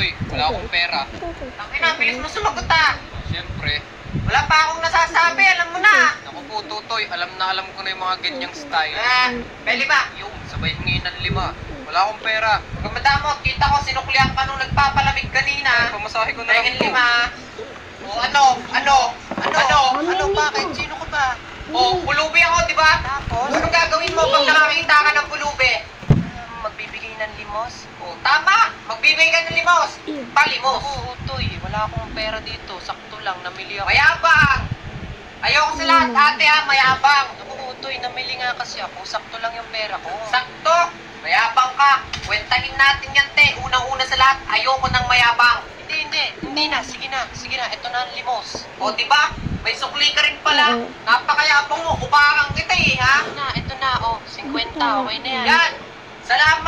Toy, wala akong pera. Tangina, bilis mo sumagot ah. Siyempre. Wala pa akong nasasabi, alam mo na. Naku po, Tutoy, alam ko na yung mga ganyang style. Pwede ba? Yung, sabay hingi ng 5. Wala akong pera. Huwag madamot, kita ko sinuklihan ka nung nagpapalamig kanina. Pamasahe ko na lang Dahil po. 5. O ano? Bakit? Sino ka ba? O, pulubi ako, di ba? Tapos? Anong gagawin mo pag nakakita ka ng pulubi? Magbibigay ng limos? O, tama! Magbibigay ka ng limos! Palimos! Oo, Toy, wala akong pera dito. Sakto lang, namili ako. Mayabang! Ayoko sa lahat, ate ha, mayabang! Oo, Toy, namili nga kasi ako. Sakto lang yung pera ko. Sakto! Mayabang ka! Kwentahin natin yan, te. Unang-una sa lahat, ayoko ng mayabang. Hindi na. Sige na. Ito na ang limos. O, di ba? May sukli ka rin pala. Napakayabang mo. Upakan kita eh, ha? Ito na. 50. Okay na yan. Yan! Salamat!